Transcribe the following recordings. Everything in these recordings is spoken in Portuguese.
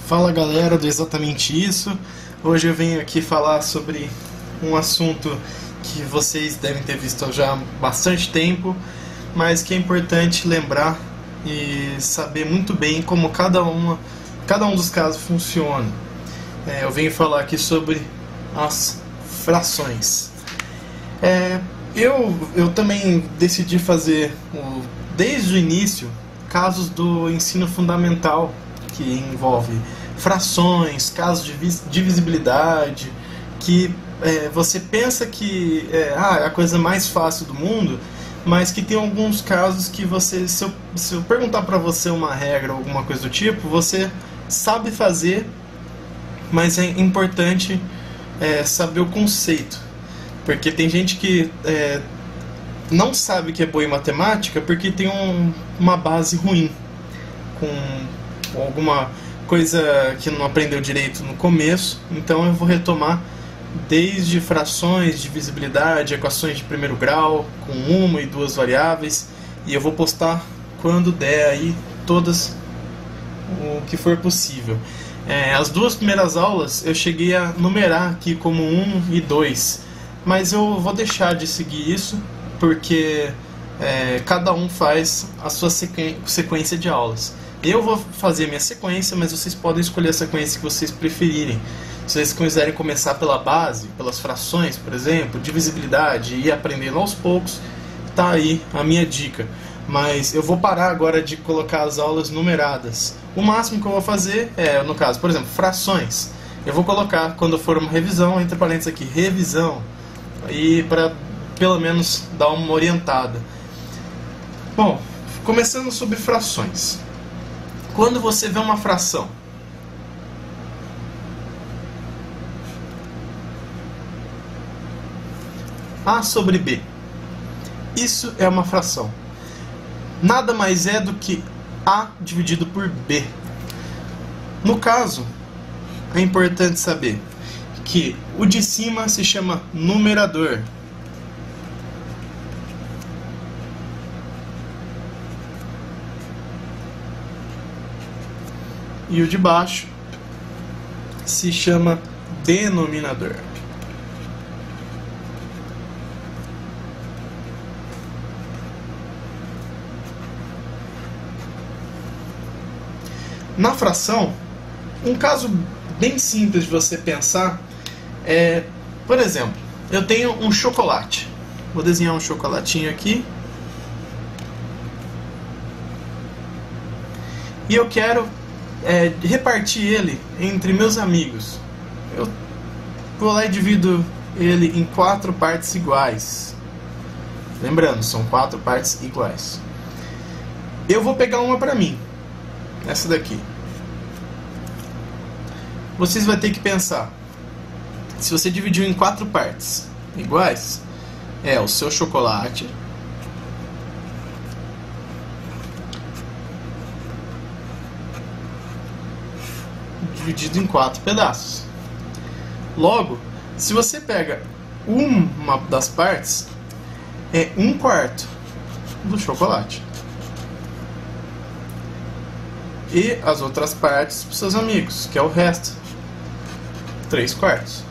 Fala galera do Exatamente Isso. Hoje eu venho aqui falar sobre um assunto que vocês devem ter visto já há bastante tempo, mas que é importante lembrar e saber muito bem como cada um dos casos funciona. Eu venho falar aqui sobre as frações. Eu também decidi fazer, desde o início, casos do ensino fundamental, que envolve frações, casos de divisibilidade, que você pensa que é a coisa mais fácil do mundo, mas que tem alguns casos que você, se eu perguntar para você uma regra ou alguma coisa do tipo, você sabe fazer, mas é importante saber o conceito, porque tem gente que não sabe que é boa em matemática porque tem uma base ruim, com alguma coisa que não aprendeu direito no começo. Então eu vou retomar desde frações, divisibilidade, equações de primeiro grau, com uma e duas variáveis, e eu vou postar quando der aí todas o que for possível. As duas primeiras aulas eu cheguei a numerar aqui como 1 e 2, mas eu vou deixar de seguir isso porque cada um faz a sua sequência de aulas. Eu vou fazer minha sequência, mas vocês podem escolher a sequência que vocês preferirem. Se vocês quiserem começar pela base, pelas frações, por exemplo, divisibilidade, e ir aprendendo aos poucos, tá aí a minha dica. Mas eu vou parar agora de colocar as aulas numeradas. O máximo que eu vou fazer no caso, por exemplo, frações. Eu vou colocar, quando for uma revisão, entre parênteses aqui, revisão, e para pelo menos dar uma orientada. Bom, começando sobre frações. Quando você vê uma fração, A sobre B, isso é uma fração. Nada mais é do que A dividido por B. No caso, é importante saber que o de cima se chama numerador. E o de baixo se chama denominador. Na fração, um caso bem simples de você pensar é, por exemplo, eu tenho um chocolate. Vou desenhar um chocolatinho aqui. E eu quero repartir ele entre meus amigos. Eu vou lá e divido ele em 4 partes iguais. Lembrando, são 4 partes iguais. Eu vou pegar uma para mim, essa daqui. Vocês vão ter que pensar, se você dividiu em 4 partes iguais, o seu chocolate, dividido em 4 pedaços. Logo, se você pega uma das partes, é 1/4 do chocolate. E as outras partes para os seus amigos, que é o resto, 3/4.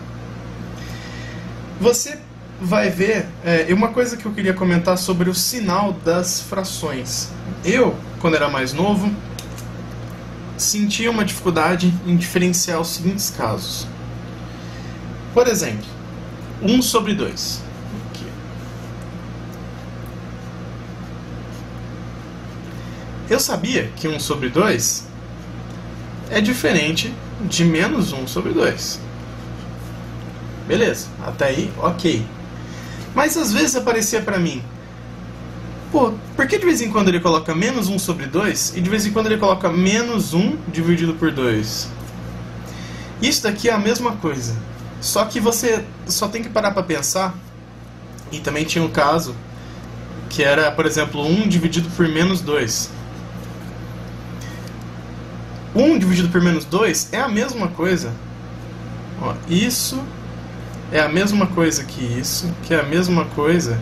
Você vai ver, uma coisa que eu queria comentar sobre o sinal das frações. Eu, quando era mais novo, sentia uma dificuldade em diferenciar os seguintes casos. Por exemplo, 1 sobre 2. Aqui. Eu sabia que 1 sobre 2 é diferente de menos 1 sobre 2. Beleza, até aí, ok. Mas às vezes aparecia pra mim, por que de vez em quando ele coloca menos 1 sobre 2 e de vez em quando ele coloca menos 1 dividido por 2? Isso daqui é a mesma coisa. Só que você só tem que parar para pensar. E também tinha um caso que era, por exemplo, 1 dividido por menos 2. 1 dividido por menos 2 é a mesma coisa. Isso é a mesma coisa que isso, que é a mesma coisa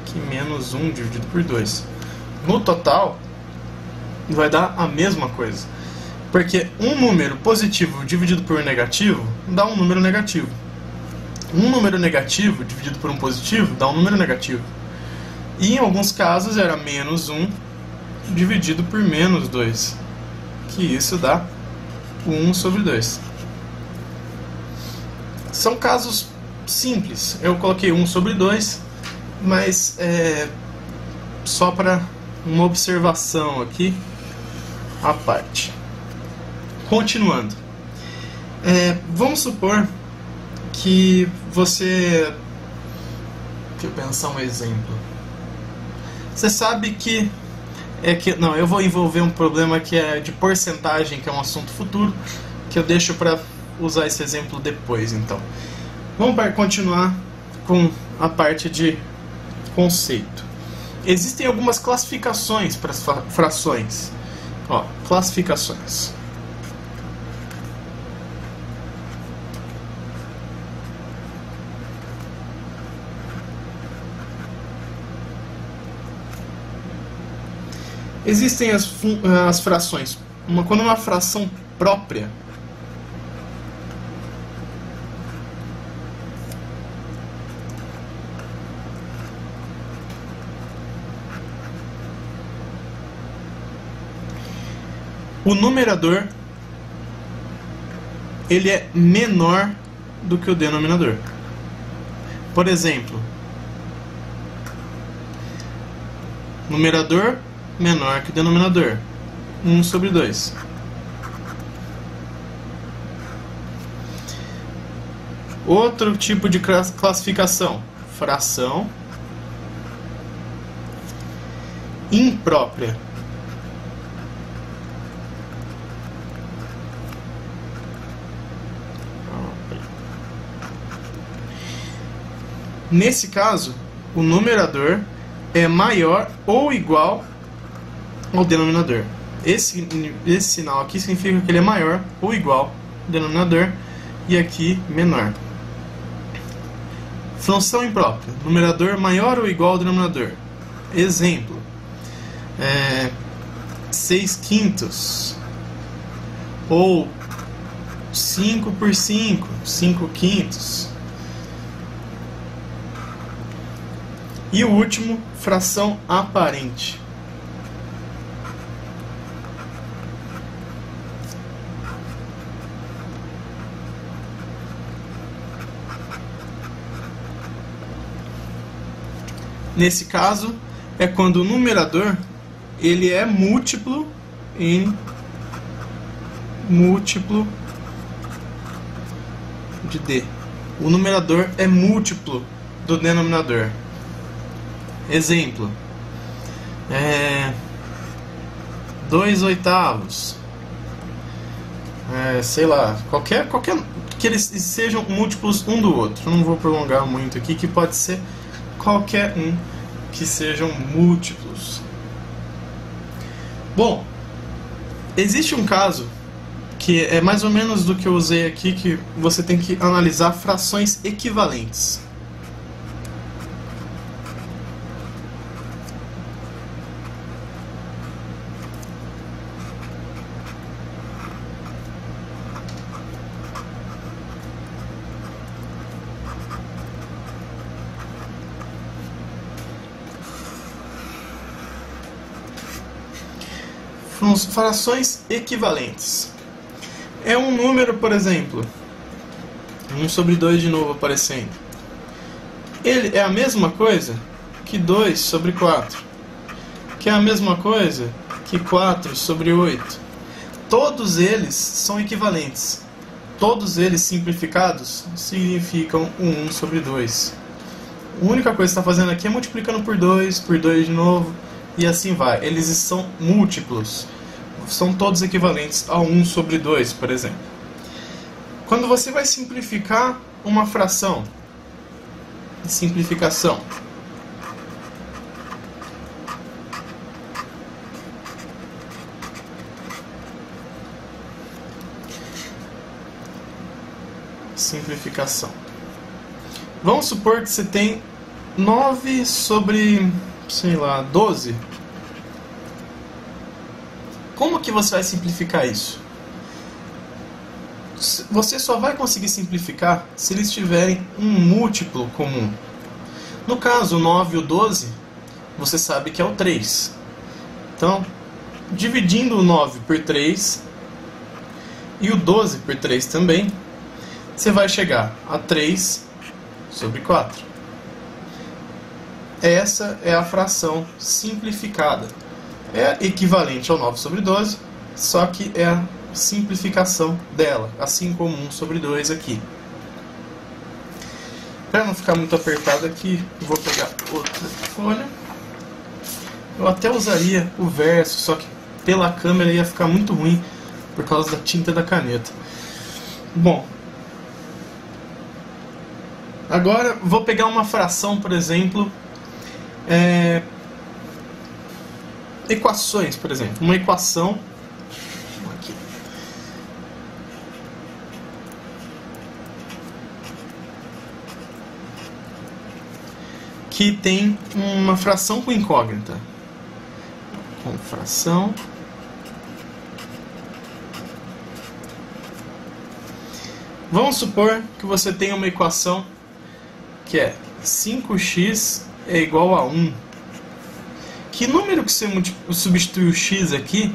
que menos 1 dividido por 2. No total, vai dar a mesma coisa. Porque um número positivo dividido por um negativo dá um número negativo. Um número negativo dividido por um positivo dá um número negativo. E em alguns casos era menos 1 dividido por menos 2, que isso dá 1 sobre 2. São casos simples. Eu coloquei 1 sobre 2, mas só para uma observação aqui à parte. Continuando. Vamos supor que você... Deixa eu pensar um exemplo. Você sabe que... Não, eu vou envolver um problema que é de porcentagem, que é um assunto futuro, que eu deixo para usar esse exemplo depois, então. Vamos continuar com a parte de conceito. Existem algumas classificações para as frações. Classificações. Existem as frações. Quando uma fração própria, o numerador ele é menor do que o denominador. Por exemplo, numerador menor que o denominador, 1 sobre 2. Outro tipo de classificação, fração imprópria. Nesse caso, o numerador é maior ou igual ao denominador. Esse sinal aqui significa que ele é maior ou igual ao denominador, e aqui menor. Fração imprópria. Numerador maior ou igual ao denominador. Exemplo. 6/5 ou 5 por 5, 5/5. E o último, fração aparente. Nesse caso, é quando o numerador ele é múltiplo em múltiplo de d. O numerador é múltiplo do denominador. Exemplo. 2/8. Sei lá, qualquer que eles sejam múltiplos um do outro. Eu não vou prolongar muito aqui, que pode ser qualquer um que sejam múltiplos. Bom, existe um caso que é mais ou menos do que eu usei aqui, que você tem que analisar frações equivalentes. Frações equivalentes. É um número, por exemplo, 1 sobre 2 de novo aparecendo. Ele é a mesma coisa que 2 sobre 4, que é a mesma coisa que 4 sobre 8. Todos eles são equivalentes. Todos eles simplificados significam 1 sobre 2. A única coisa que está fazendo aqui é multiplicando por 2 de novo, e assim vai. Eles são múltiplos. São todos equivalentes a 1 sobre 2, por exemplo. Quando você vai simplificar uma fração, simplificação, vamos supor que você tem 9 sobre, sei lá, 12. Como que você vai simplificar isso? Você só vai conseguir simplificar se eles tiverem um múltiplo comum. No caso, o 9 e o 12, você sabe que é o 3. Então, dividindo o 9 por 3 e o 12 por 3 também, você vai chegar a 3 sobre 4. Essa é a fração simplificada. É equivalente ao 9 sobre 12, só que é a simplificação dela, assim como 1 sobre 2 aqui. Para não ficar muito apertado aqui, eu vou pegar outra folha. Eu até usaria o verso, só que pela câmera ia ficar muito ruim por causa da tinta da caneta. Bom, agora vou pegar uma fração, por exemplo, equações, por exemplo, uma equação aqui. Que tem uma fração com incógnita. Com fração. Vamos supor que você tem uma equação que é 5x é igual a 1. Que número que você substitui o x aqui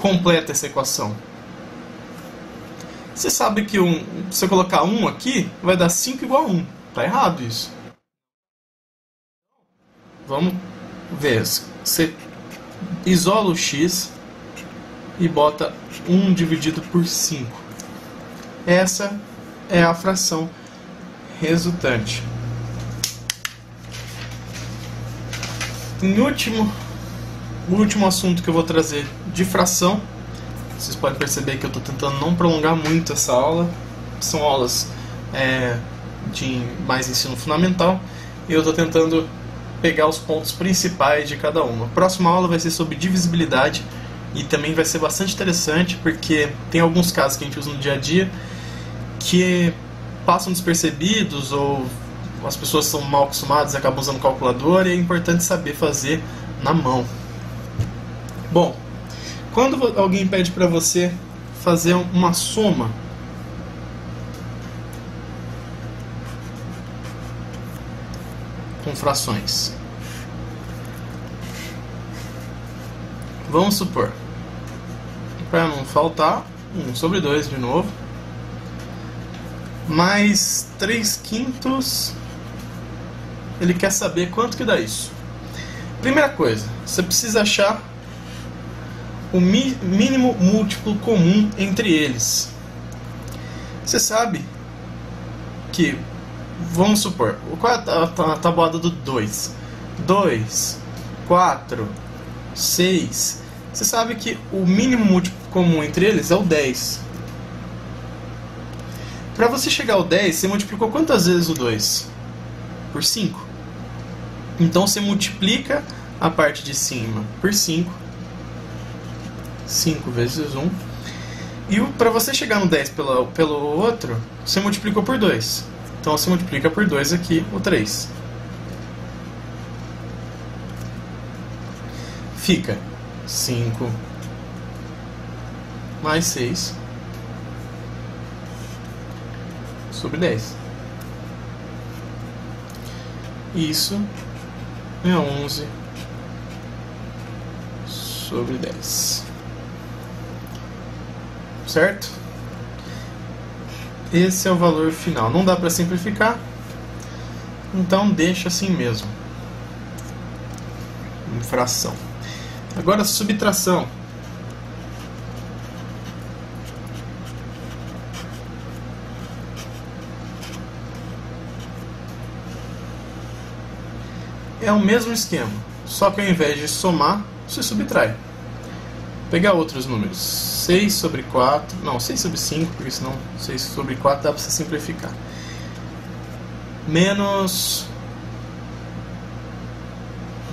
completa essa equação? Você sabe que se você colocar 1 aqui, vai dar 5 igual a 1. Está errado isso. Vamos ver. Você isola o x e bota 1 dividido por 5. Essa é a fração resultante. O último assunto que eu vou trazer de fração, vocês podem perceber que eu estou tentando não prolongar muito essa aula. São aulas de mais ensino fundamental e eu estou tentando pegar os pontos principais de cada uma. A próxima aula vai ser sobre divisibilidade e também vai ser bastante interessante porque tem alguns casos que a gente usa no dia a dia que passam despercebidos ou as pessoas são mal acostumadas e acabam usando calculadora, e é importante saber fazer na mão. Bom, quando alguém pede para você fazer uma soma, com frações, vamos supor, para não faltar, 1 sobre 2 de novo, mais 3/5, ele quer saber quanto que dá isso. Primeira coisa, você precisa achar o mínimo múltiplo comum entre eles. Você sabe que, vamos supor, qual é a tabuada do 2? 2, 4, 6. Você sabe que o mínimo múltiplo comum entre eles é o 10. Para você chegar ao 10, você multiplicou quantas vezes o 2? Por 5. Então você multiplica a parte de cima por 5. 5 vezes 1. E para você chegar no 10 pelo outro, você multiplicou por 2. Então você multiplica por 2 aqui, o 3. Fica 5 mais 6 sobre 10. Isso é 11 sobre 10. Certo? Esse é o valor final. Não dá para simplificar, então deixa assim mesmo. Fração. Agora subtração. É o mesmo esquema, só que ao invés de somar, você subtrai. Vou pegar outros números. 6 sobre 4, não, 6 sobre 5, porque senão 6 sobre 4 dá para você simplificar. Menos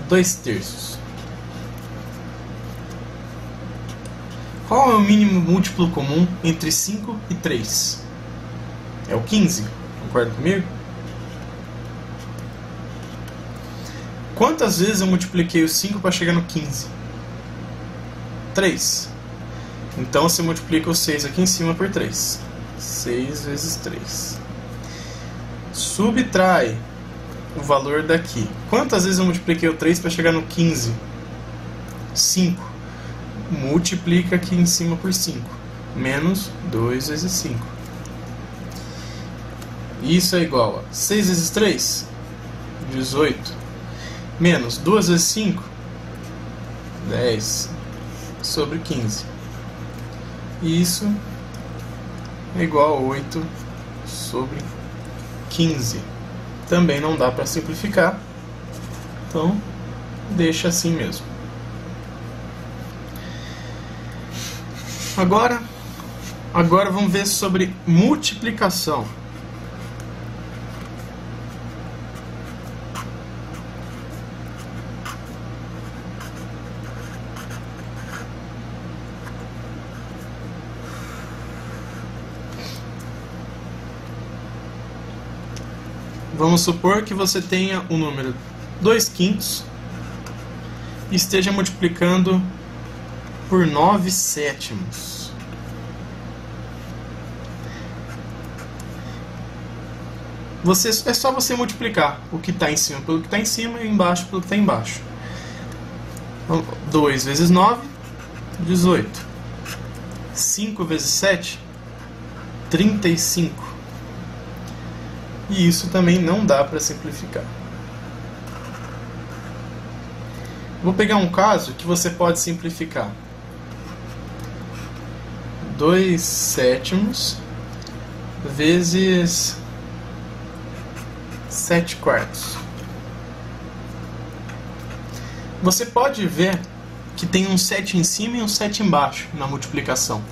2/3. Qual é o mínimo múltiplo comum entre 5 e 3? É o 15, concorda comigo? Quantas vezes eu multipliquei o 5 para chegar no 15? 3. Então você multiplica o 6 aqui em cima por 3. 6 vezes 3. Subtrai o valor daqui. Quantas vezes eu multipliquei o 3 para chegar no 15? 5. Multiplica aqui em cima por 5. Menos 2 vezes 5. Isso é igual a 6 vezes 3, 18. Menos 2 vezes 5, 10 sobre 15. E isso é igual a 8 sobre 15. Também não dá para simplificar. Então, deixa assim mesmo. Agora vamos ver sobre multiplicação. Vamos supor que você tenha o número 2/5 e esteja multiplicando por 9/7. É só você multiplicar o que está em cima pelo que está em cima e embaixo pelo que está embaixo. 2 vezes 9, 18. 5 vezes 7, 35. E isso também não dá para simplificar. Vou pegar um caso que você pode simplificar. 2/7 vezes 7/4. Você pode ver que tem um 7 em cima e um 7 embaixo na multiplicação.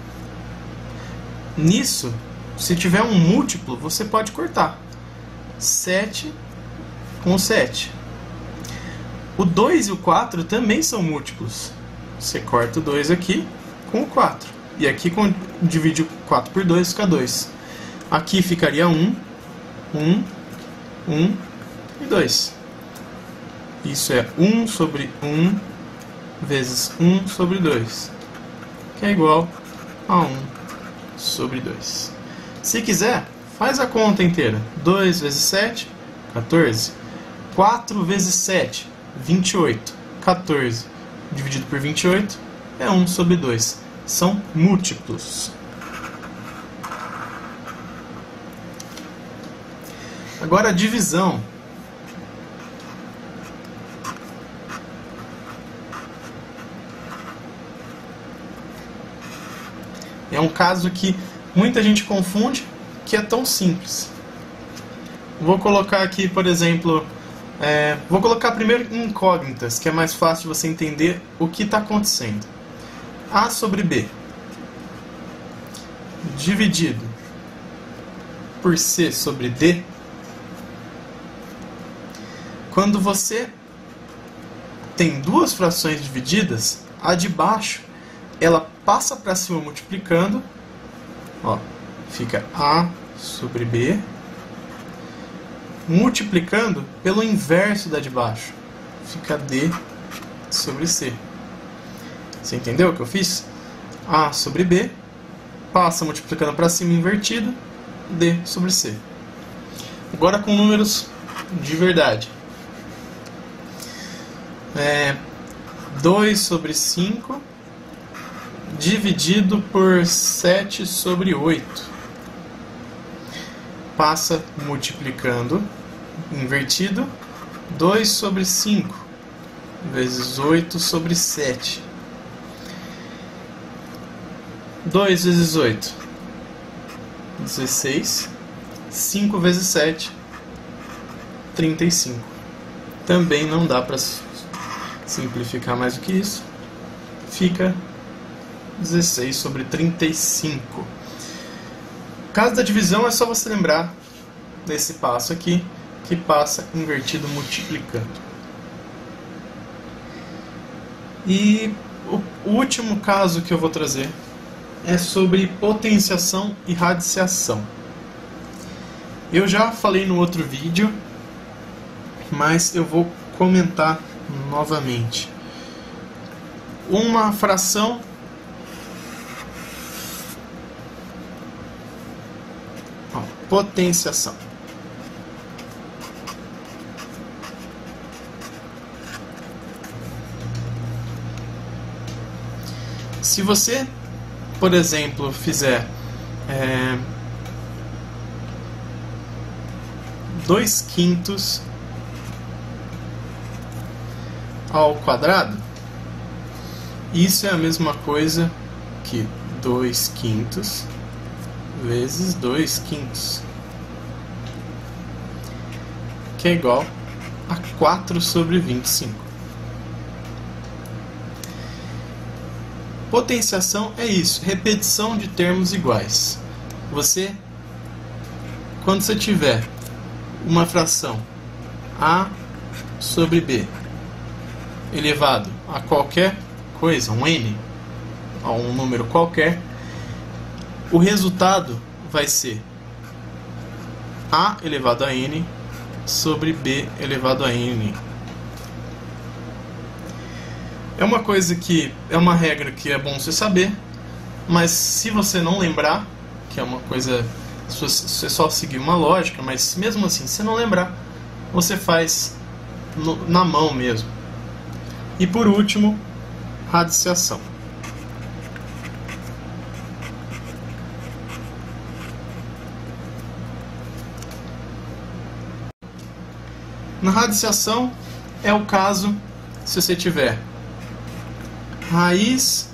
Nisso, se tiver um múltiplo, você pode cortar 7 com 7. O 2 e o 4 também são múltiplos. Você corta o 2 aqui com o 4. E aqui divide o 4 por 2, fica 2. Aqui ficaria 1, 1, 1 e 2. Isso é 1 sobre 1 vezes 1 sobre 2, que é igual a 1 sobre 2. Se quiser, faz a conta inteira. 2 vezes 7, 14. 4 vezes 7, 28. 14 dividido por 28 é 1 sobre 2. São múltiplos. Agora a divisão. É um caso que muita gente confunde, que é tão simples. Vou colocar aqui, por exemplo, vou colocar primeiro incógnitas, que é mais fácil você entender o que está acontecendo. A sobre B dividido por C sobre D. Quando você tem duas frações divididas, a de baixo ela passa para cima multiplicando, ó, fica A sobre B, multiplicando pelo inverso da de baixo, fica D sobre C. Você entendeu o que eu fiz? A sobre B passa multiplicando para cima invertido, D sobre C. Agora com números de verdade. 2 sobre 5 dividido por 7 sobre 8. Passa multiplicando invertido, 2 sobre 5 vezes 8 sobre 7. 2 vezes 8, 16. 5 vezes 7, 35. Também não dá para simplificar mais do que isso. Fica 16 sobre 35. No caso da divisão, é só você lembrar desse passo aqui, que passa invertido multiplicando. E o último caso que eu vou trazer é sobre potenciação e radiciação. Eu já falei no outro vídeo, mas eu vou comentar novamente. Uma fração Ó, potenciação. Se você, por exemplo, fizer 2/5 ao quadrado, isso é a mesma coisa que 2/5 vezes 2/5, que é igual a 4/25. Potenciação é isso, repetição de termos iguais. Quando você tiver uma fração a sobre b elevado a qualquer coisa, um n, a um número qualquer, o resultado vai ser a elevado a n sobre b elevado a n. É uma coisa que é uma regra que é bom você saber, mas se você não lembrar, que é uma coisa, você só seguir uma lógica, mas mesmo assim, se não lembrar, você faz na mão mesmo. E por último, radiciação. Na radiciação é o caso se você tiver raiz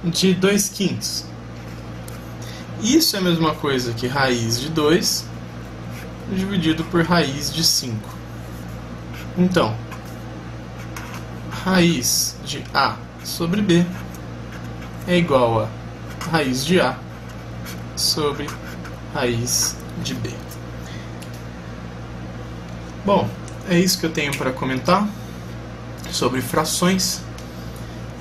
de 2/5. Isso é a mesma coisa que raiz de 2 dividido por raiz de 5. Então, raiz de a sobre b é igual a raiz de a sobre raiz de b. Bom, é isso que eu tenho para comentar sobre frações.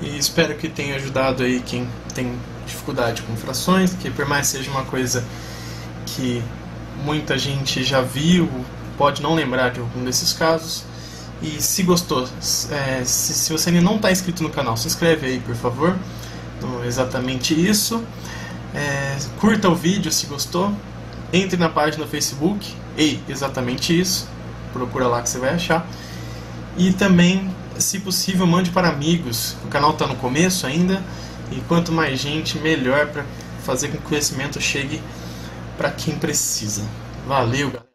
E espero que tenha ajudado aí quem tem dificuldade com frações, que por mais seja uma coisa que muita gente já viu, pode não lembrar de algum desses casos. E se gostou, se você ainda não está inscrito no canal, se inscreve aí, por favor, no Exatamente Isso. Curta o vídeo se gostou, entre na página do Facebook, Exatamente Isso, procura lá que você vai achar. E também, se possível, mande para amigos. O canal está no começo ainda, e quanto mais gente, melhor, para fazer com que o conhecimento chegue para quem precisa. Valeu, galera!